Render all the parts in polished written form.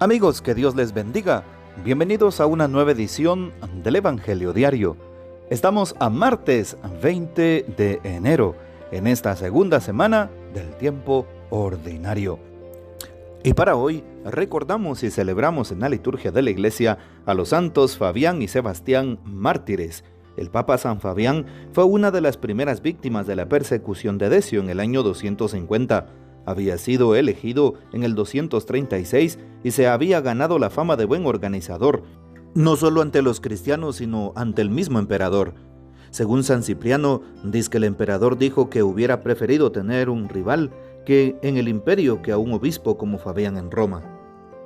Amigos, que Dios les bendiga. Bienvenidos a una nueva edición del Evangelio Diario. Estamos a martes 20 de enero, en esta segunda semana del tiempo ordinario. Y para hoy recordamos y celebramos en la liturgia de la Iglesia a los santos Fabián y Sebastián, mártires. El Papa San Fabián fue una de las primeras víctimas de la persecución de Decio en el año 250. Había sido elegido en el 236 y se había ganado la fama de buen organizador, no solo ante los cristianos, sino ante el mismo emperador. Según San Cipriano, dice que el emperador dijo que hubiera preferido tener un rival que en el imperio que a un obispo como Fabián en Roma.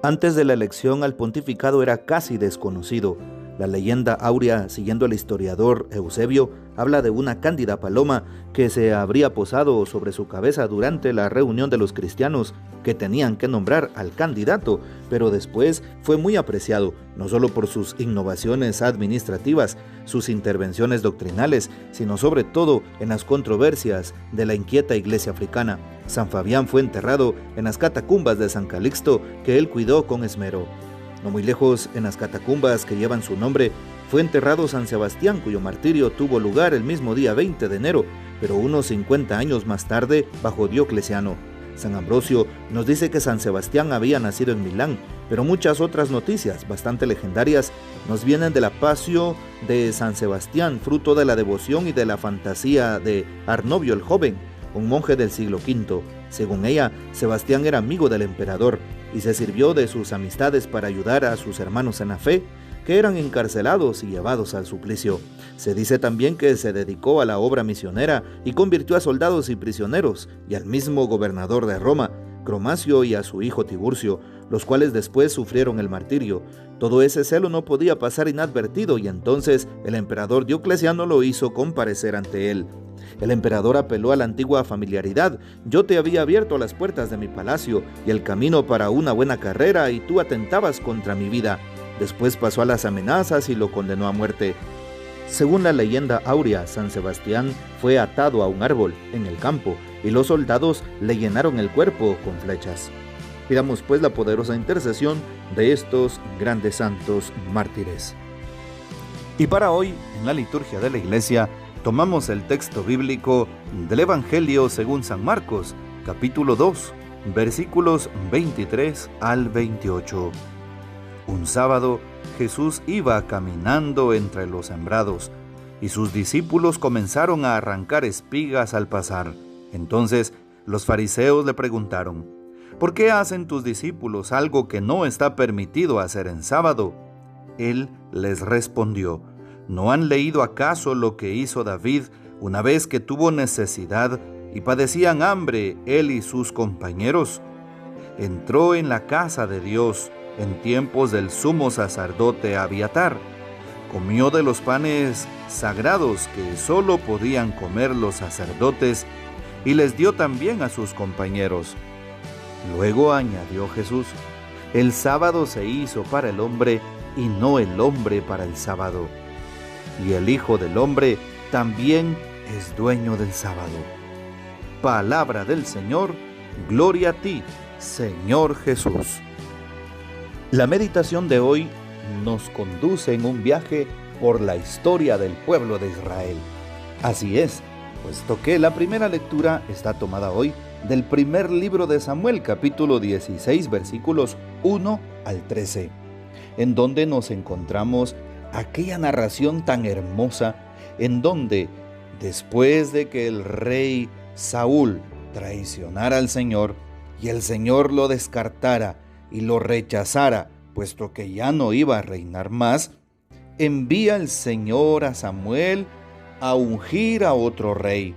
Antes de la elección al pontificado era casi desconocido. La leyenda áurea, siguiendo al historiador Eusebio, habla de una cándida paloma que se habría posado sobre su cabeza durante la reunión de los cristianos que tenían que nombrar al candidato, pero después fue muy apreciado, no solo por sus innovaciones administrativas, sus intervenciones doctrinales, sino sobre todo en las controversias de la inquieta iglesia africana. San Fabián fue enterrado en las catacumbas de San Calixto, que él cuidó con esmero. No muy lejos, en las catacumbas que llevan su nombre, fue enterrado San Sebastián, cuyo martirio tuvo lugar el mismo día 20 de enero, pero unos 50 años más tarde, bajo Diocleciano. San Ambrosio nos dice que San Sebastián había nacido en Milán, pero muchas otras noticias, bastante legendarias, nos vienen de la pasio de San Sebastián, fruto de la devoción y de la fantasía de Arnovio el Joven, un monje del siglo V. Según ella, Sebastián era amigo del emperador y se sirvió de sus amistades para ayudar a sus hermanos en la fe, que eran encarcelados y llevados al suplicio. Se dice también que se dedicó a la obra misionera y convirtió a soldados y prisioneros, y al mismo gobernador de Roma, Cromacio, y a su hijo Tiburcio, los cuales después sufrieron el martirio. Todo ese celo no podía pasar inadvertido, y entonces el emperador Diocleciano lo hizo comparecer ante él. El emperador apeló a la antigua familiaridad. Yo te había abierto las puertas de mi palacio y el camino para una buena carrera, y tú atentabas contra mi vida. Después pasó a las amenazas y lo condenó a muerte. Según la leyenda áurea, San Sebastián fue atado a un árbol en el campo y los soldados le llenaron el cuerpo con flechas. Pidamos pues la poderosa intercesión de estos grandes santos mártires. Y para hoy, en la liturgia de la Iglesia, tomamos el texto bíblico del Evangelio según San Marcos, capítulo 2, versículos 23 al 28. Un sábado, Jesús iba caminando entre los sembrados, y sus discípulos comenzaron a arrancar espigas al pasar. Entonces los fariseos le preguntaron: ¿por qué hacen tus discípulos algo que no está permitido hacer en sábado? Él les respondió: ¿no han leído acaso lo que hizo David una vez que tuvo necesidad y padecían hambre él y sus compañeros? Entró en la casa de Dios en tiempos del sumo sacerdote Abiatar. Comió de los panes sagrados que solo podían comer los sacerdotes y les dio también a sus compañeros. Luego añadió Jesús: el sábado se hizo para el hombre y no el hombre para el sábado. Y el Hijo del Hombre también es dueño del sábado. Palabra del Señor, gloria a ti, Señor Jesús. La meditación de hoy nos conduce en un viaje por la historia del pueblo de Israel. Así es, puesto que la primera lectura está tomada hoy del primer libro de Samuel, capítulo 16, versículos 1 al 13, en donde nos encontramos aquella narración tan hermosa en donde, después de que el rey Saúl traicionara al Señor y el Señor lo descartara y lo rechazara, puesto que ya no iba a reinar más, envía el Señor a Samuel a ungir a otro rey.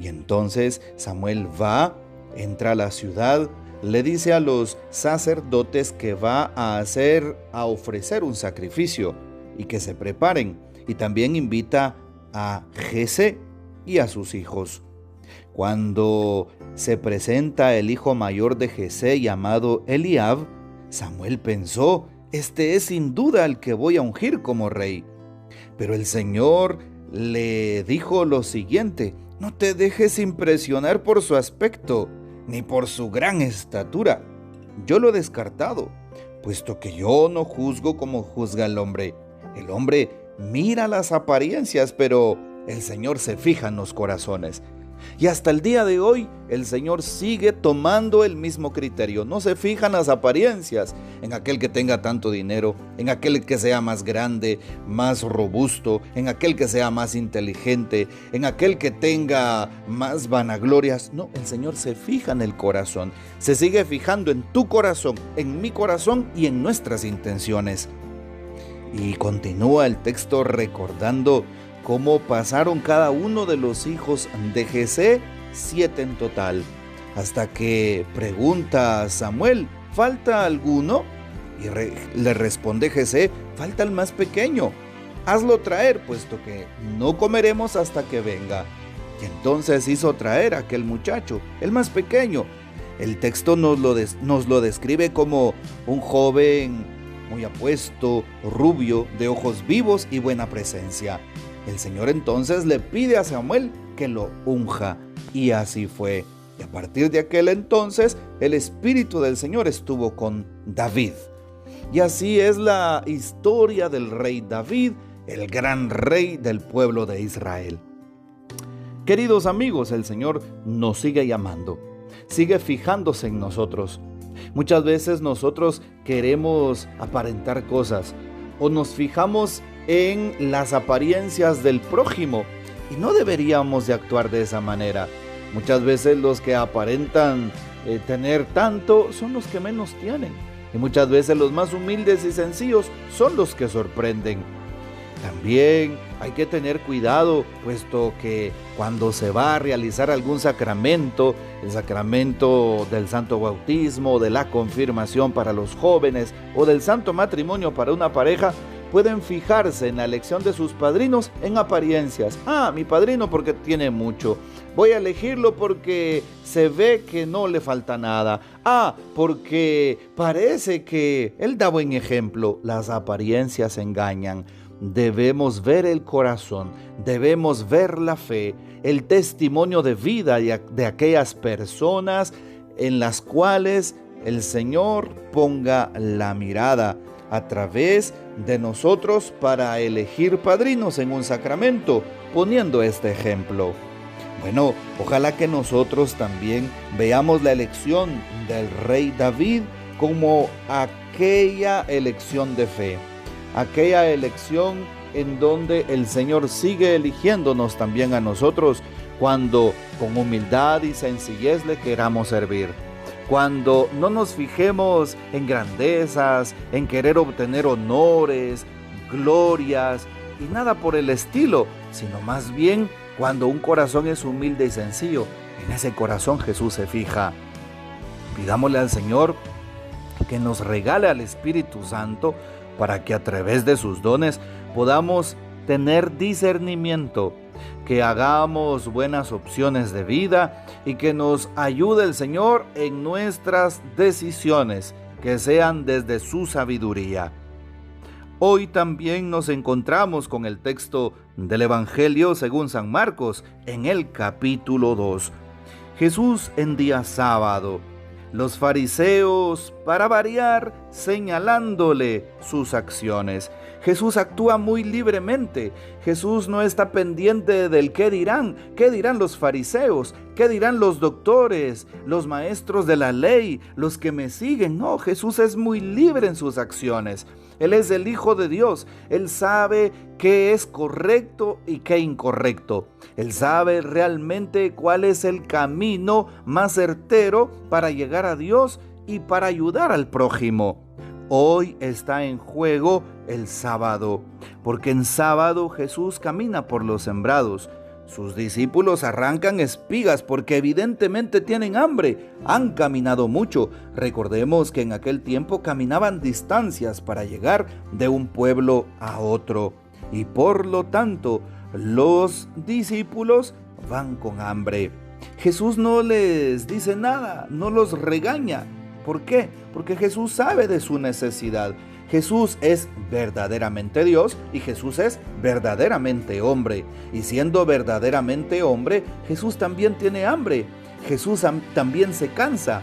Y entonces Samuel va, entra a la ciudad, le dice a los sacerdotes que va a ofrecer un sacrificio y que se preparen, y también invita a Jesé y a sus hijos. Cuando se presenta el hijo mayor de Jesé, llamado Eliab, Samuel pensó: este es sin duda el que voy a ungir como rey. Pero el Señor le dijo lo siguiente: no te dejes impresionar por su aspecto, ni por su gran estatura. Yo lo he descartado, puesto que yo no juzgo como juzga el hombre. El hombre mira las apariencias, pero el Señor se fija en los corazones. Y hasta el día de hoy, el Señor sigue tomando el mismo criterio. No se fija en las apariencias, en aquel que tenga tanto dinero, en aquel que sea más grande, más robusto, en aquel que sea más inteligente, en aquel que tenga más vanaglorias. No, el Señor se fija en el corazón. Se sigue fijando en tu corazón, en mi corazón y en nuestras intenciones. Y continúa el texto recordando cómo pasaron cada uno de los hijos de Jesé, 7 en total, hasta que pregunta a Samuel, ¿falta alguno? Y le responde Jesé, falta el más pequeño, hazlo traer, puesto que no comeremos hasta que venga. Y entonces hizo traer a aquel muchacho, el más pequeño. El texto nos lo describe como un joven muy apuesto, rubio, de ojos vivos y buena presencia. El Señor entonces le pide a Samuel que lo unja, y así fue. Y a partir de aquel entonces, el Espíritu del Señor estuvo con David. Y así es la historia del rey David, el gran rey del pueblo de Israel. Queridos amigos, el Señor nos sigue llamando, sigue fijándose en nosotros. Muchas veces nosotros queremos aparentar cosas o nos fijamos en las apariencias del prójimo y no deberíamos de actuar de esa manera. Muchas veces los que aparentan tener tanto son los que menos tienen, y muchas veces los más humildes y sencillos son los que sorprenden. También hay que tener cuidado, puesto que cuando se va a realizar algún sacramento, el sacramento del santo bautismo, de la confirmación para los jóvenes o del santo matrimonio para una pareja, pueden fijarse en la elección de sus padrinos en apariencias. Mi padrino porque tiene mucho. Voy a elegirlo porque se ve que no le falta nada. Porque parece que él da buen ejemplo. Las apariencias engañan. Debemos ver el corazón, debemos ver la fe, el testimonio de vida de aquellas personas en las cuales el Señor ponga la mirada a través de nosotros para elegir padrinos en un sacramento, poniendo este ejemplo. Bueno, ojalá que nosotros también veamos la elección del rey David como aquella elección de fe, aquella elección en donde el Señor sigue eligiéndonos también a nosotros cuando con humildad y sencillez le queramos servir. Cuando no nos fijemos en grandezas, en querer obtener honores, glorias y nada por el estilo, sino más bien cuando un corazón es humilde y sencillo, en ese corazón Jesús se fija. Pidámosle al Señor que nos regale al Espíritu Santo para que a través de sus dones podamos tener discernimiento, que hagamos buenas opciones de vida y que nos ayude el Señor en nuestras decisiones, que sean desde su sabiduría. Hoy también nos encontramos con el texto del Evangelio según San Marcos en el capítulo 2. Jesús en día sábado. Los fariseos, para variar, señalándole sus acciones. Jesús actúa muy libremente. Jesús no está pendiente del qué dirán los fariseos, qué dirán los doctores, los maestros de la ley, los que me siguen. No, Jesús es muy libre en sus acciones. Él es el Hijo de Dios. Él sabe qué es correcto y qué incorrecto. Él sabe realmente cuál es el camino más certero para llegar a Dios y para ayudar al prójimo. Hoy está en juego el sábado, porque en sábado Jesús camina por los sembrados. Sus discípulos arrancan espigas porque evidentemente tienen hambre. Han caminado mucho. Recordemos que en aquel tiempo caminaban distancias para llegar de un pueblo a otro. Y por lo tanto, los discípulos van con hambre. Jesús no les dice nada, no los regaña. ¿Por qué? Porque Jesús sabe de su necesidad. Jesús es verdaderamente Dios y Jesús es verdaderamente hombre. Y siendo verdaderamente hombre, Jesús también tiene hambre. Jesús también se cansa.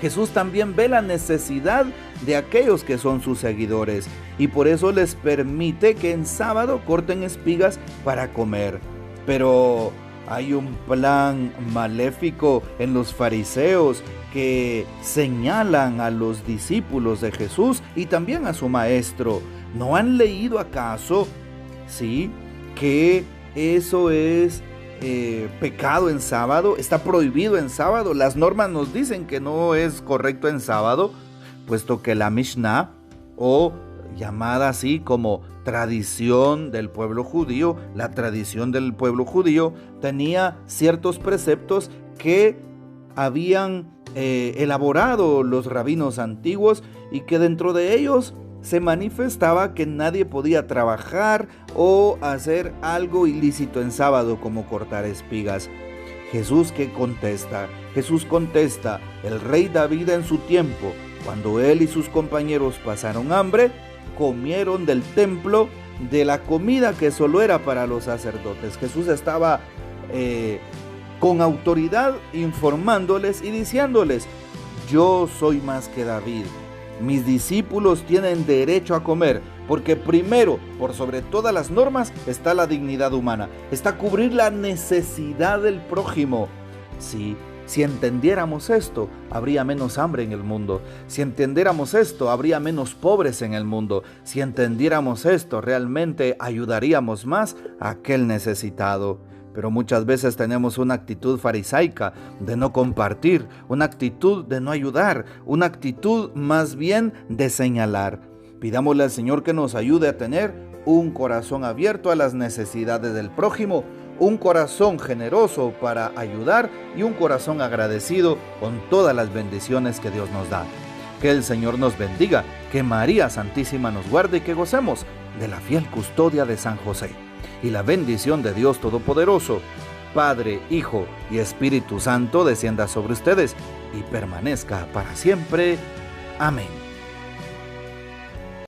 Jesús también ve la necesidad de aquellos que son sus seguidores y por eso les permite que en sábado corten espigas para comer. Pero hay un plan maléfico en los fariseos que señalan a los discípulos de Jesús y también a su maestro. ¿No han leído acaso, sí, que eso es pecado en sábado? Está prohibido en sábado. Las normas nos dicen que no es correcto en sábado, puesto que la Mishnah, o llamada así como tradición del pueblo judío, la tradición del pueblo judío tenía ciertos preceptos que habían elaborado los rabinos antiguos y que dentro de ellos se manifestaba que nadie podía trabajar o hacer algo ilícito en sábado como cortar espigas. Jesús, ¿qué contesta? Jesús contesta: el rey David en su tiempo, cuando él y sus compañeros pasaron hambre, comieron del templo de la comida que solo era para los sacerdotes. Jesús estaba con autoridad informándoles y diciéndoles: yo soy más que David. Mis discípulos tienen derecho a comer, porque primero, por sobre todas las normas, está la dignidad humana, está cubrir la necesidad del prójimo. Sí, si entendiéramos esto, habría menos hambre en el mundo. Si entendiéramos esto, habría menos pobres en el mundo. Si entendiéramos esto, realmente ayudaríamos más a aquel necesitado. Pero muchas veces tenemos una actitud farisaica de no compartir, una actitud de no ayudar, una actitud más bien de señalar. Pidámosle al Señor que nos ayude a tener un corazón abierto a las necesidades del prójimo, un corazón generoso para ayudar y un corazón agradecido con todas las bendiciones que Dios nos da. Que el Señor nos bendiga, que María Santísima nos guarde y que gocemos de la fiel custodia de San José. Y la bendición de Dios Todopoderoso, Padre, Hijo y Espíritu Santo descienda sobre ustedes y permanezca para siempre. Amén.